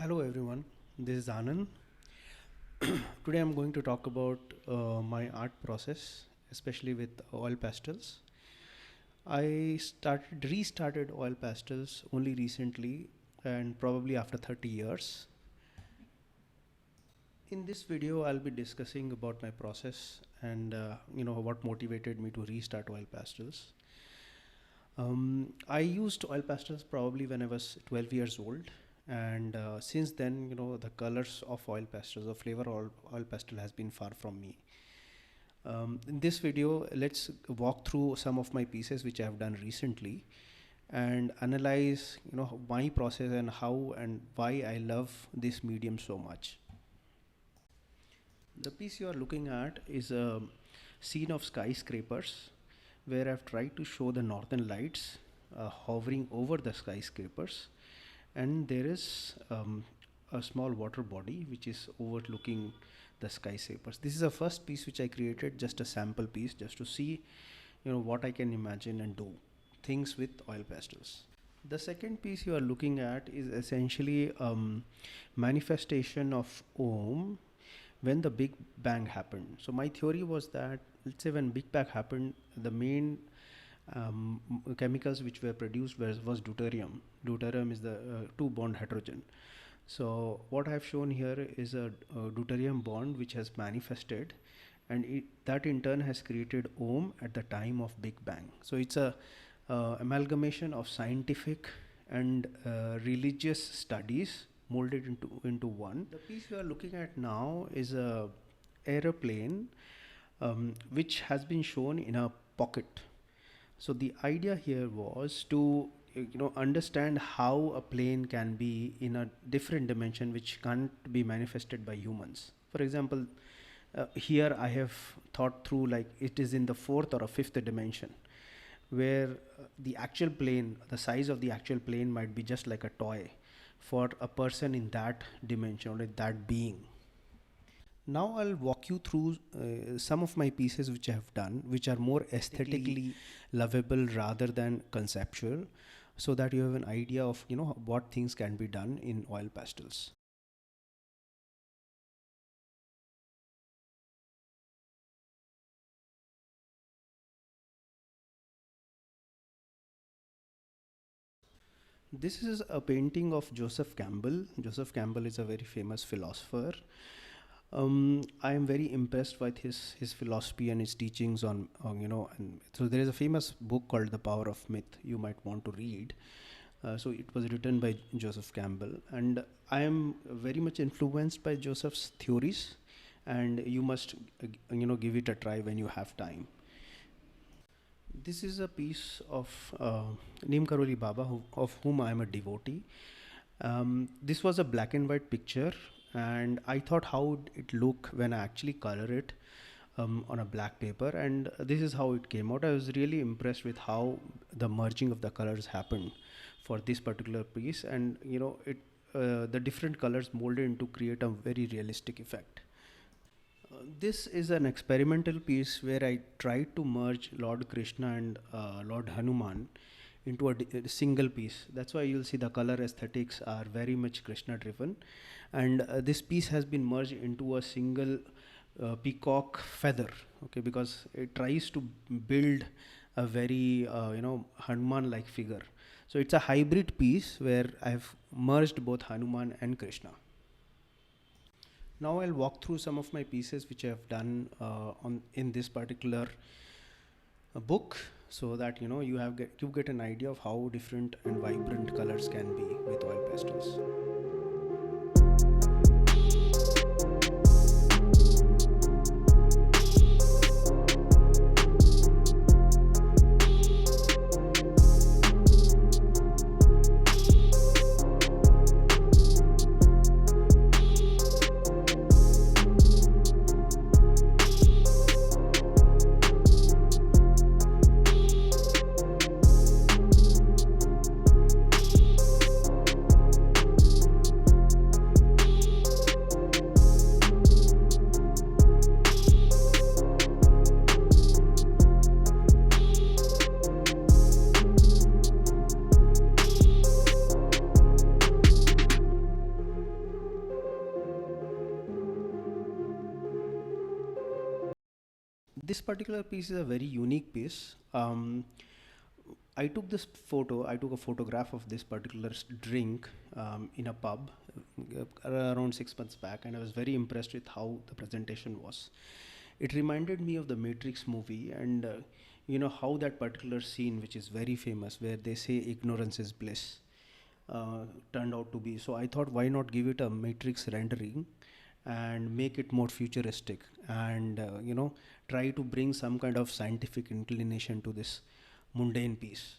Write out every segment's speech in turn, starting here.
Hello everyone, this is Anand. Today I'm going to talk about my art process, especially with oil pastels. I restarted oil pastels only recently and probably after 30 years. In this video, I'll be discussing about my process and what motivated me to restart oil pastels. I used oil pastels probably when I was 12 years old, and since then, the colors of oil pastels, the flavor of oil pastel has been far from me. In this video, let's walk through some of my pieces which I have done recently and analyze, my process and how and why I love this medium so much. The piece you are looking at is a scene of skyscrapers where I've tried to show the northern lights hovering over the skyscrapers, and there is a small water body which is overlooking the skyscrapers. This is the first piece which I created, just a sample piece, just to see what I can imagine and do things with oil pastels. The second piece you are looking at is essentially manifestation of Om when the Big Bang happened. So my theory was that, let's say when Big Bang happened, the main chemicals which were produced was deuterium. Deuterium is the two bond hydrogen. So what I have shown here is a deuterium bond which has manifested, and that in turn has created Om at the time of Big Bang. So it's a amalgamation of scientific and religious studies molded into one. The piece you are looking at now is a aeroplane which has been shown in a pocket. So the idea here was to understand how a plane can be in a different dimension which can't be manifested by humans. For example, here I have thought through like it is in the fourth or a fifth dimension, where the actual plane, the size of the actual plane might be just like a toy for a person in that dimension or that being. Now I'll walk you through some of my pieces which I have done, which are more aesthetically lovable rather than conceptual, so that you have an idea of what things can be done in oil pastels. This is a painting of Joseph Campbell. Joseph Campbell is a very famous philosopher. I am very impressed with his philosophy and his teachings and so there is a famous book called The Power of Myth you might want to read. So it was written by Joseph Campbell, and I am very much influenced by Joseph's theories, and you must give it a try when you have time. This is a piece of Neem Karoli Baba, of whom I am a devotee. This was a black and white picture, and I thought how would it look when I actually color it on a black paper, and this is how it came out. I was really impressed with how the merging of the colors happened for this particular piece, and the different colors molded into create a very realistic effect. This is an experimental piece where I tried to merge Lord Krishna and Lord Hanuman into a single piece. That's why you'll see the color aesthetics are very much Krishna driven, and this piece has been merged into a single peacock feather, okay, because it tries to build a very Hanuman like figure. So it's a hybrid piece where I've merged both Hanuman and Krishna. Now I'll walk through some of my pieces which I have done in this particular book, so that you get an idea of how different and vibrant colors can be with oil pastels. This particular piece is a very unique piece. I took this photo, I took a photograph of this particular drink in a pub around 6 months back, and I was very impressed with how the presentation was. It reminded me of the Matrix movie, and you know how that particular scene, which is very famous, where they say ignorance is bliss, turned out to be. So I thought, why not give it a Matrix rendering and make it more futuristic, and try to bring some kind of scientific inclination to this mundane piece.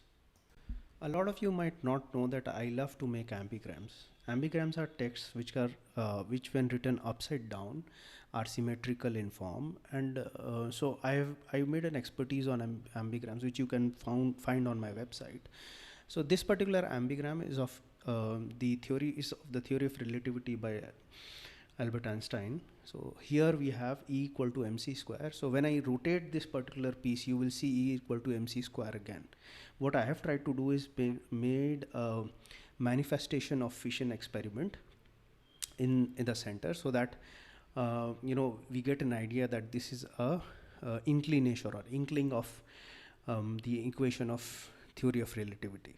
A lot of you might not know that I love to make ambigrams. Ambigrams are texts which, when written upside down, are symmetrical in form, and so I made an expertise on ambigrams, which you can find on my website. So this particular ambigram is of the theory of relativity by Albert Einstein. So here we have E equal to mc square. So when I rotate this particular piece, you will see E equal to mc square again. What I have tried to do is made a manifestation of fission experiment in the center, so that we get an idea that this is a inclination or inkling of the equation of theory of relativity.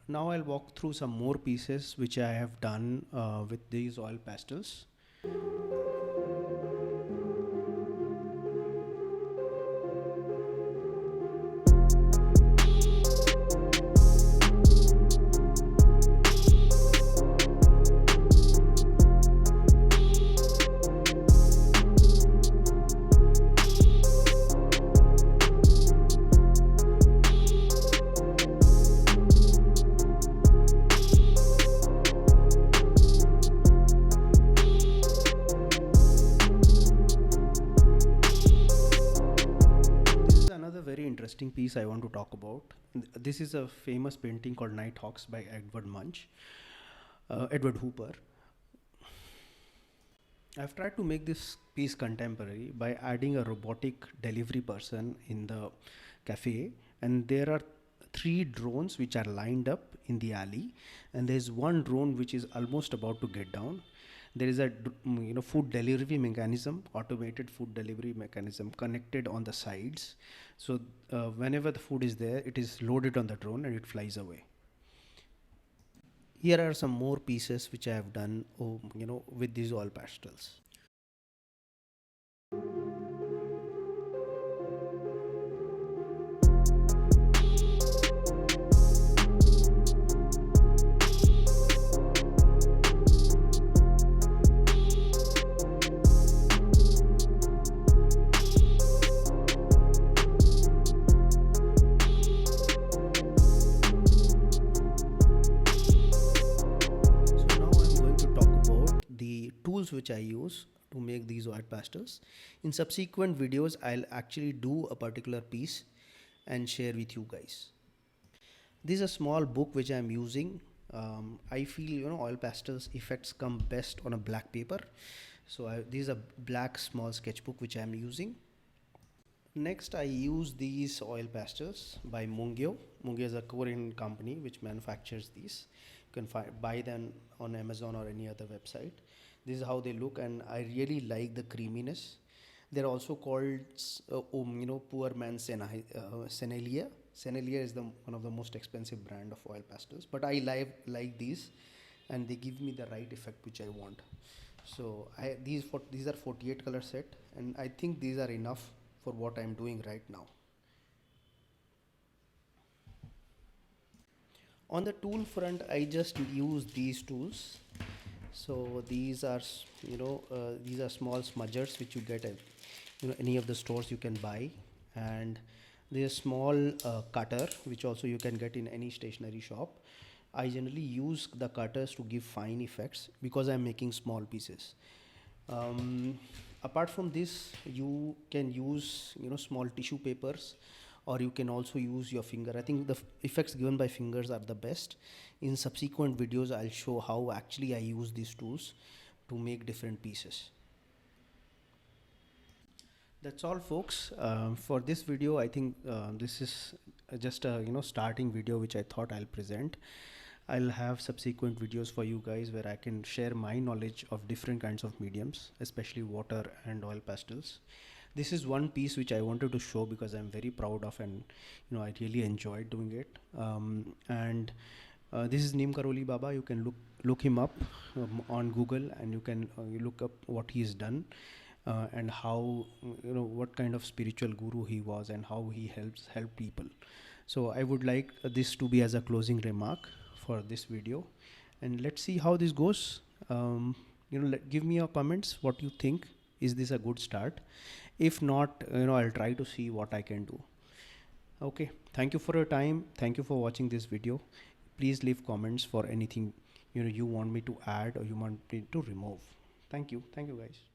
Now I'll walk through some more pieces which I have done with these oil pastels. Interesting piece I want to talk about. This is a famous painting called Nighthawks by Edward Hooper. I've tried to make this piece contemporary by adding a robotic delivery person in the cafe, and there are 3 drones which are lined up in the alley, and there's one drone which is almost about to get down. There is a food delivery mechanism, automated food delivery mechanism connected on the sides. So whenever the food is there, it is loaded on the drone and it flies away. Here are some more pieces which I have done, with these oil pastels. Which I use to make these oil pastels. In subsequent videos, I'll actually do a particular piece and share with you guys. This is a small book which I'm using. I feel oil pastels effects come best on a black paper. So this is a black small sketchbook which I'm using. Next, I use these oil pastels by Mungyo. Mungyo is a Korean company which manufactures these. You can buy them on Amazon or any other website. This is how they look, and I really like the creaminess. They're also called, poor man's Sennelier. Sennelier is one of the most expensive brand of oil pastels, but I like these, and they give me the right effect which I want. So these are 48 color set, and I think these are enough for what I'm doing right now. On the tool front, I just use these tools. So these are small smudgers which you get at any of the stores you can buy, and there's a small cutter which also you can get in any stationery shop. I generally use the cutters to give fine effects because I'm making small pieces. Apart from this, you can use small tissue papers, or you can also use your finger. I think the effects given by fingers are the best. In subsequent videos, I'll show how actually I use these tools to make different pieces. That's all, folks. For this video, I think this is just a starting video which I thought I'll present. I'll have subsequent videos for you guys where I can share my knowledge of different kinds of mediums, especially water and oil pastels. This is one piece which I wanted to show because I'm very proud of, and I really enjoyed doing it. And this is Neem Karoli Baba. You can look him up on Google, and you look up what he's done, and how, what kind of spiritual guru he was, and how he helped people. So I would like this to be as a closing remark for this video, and let's see how this goes. Give me your comments. What you think? Is this a good start? If not, I'll try to see what I can do. Okay, thank you for your time. Thank you for watching this video. Please leave comments for anything you want me to add or you want me to remove. Thank you guys.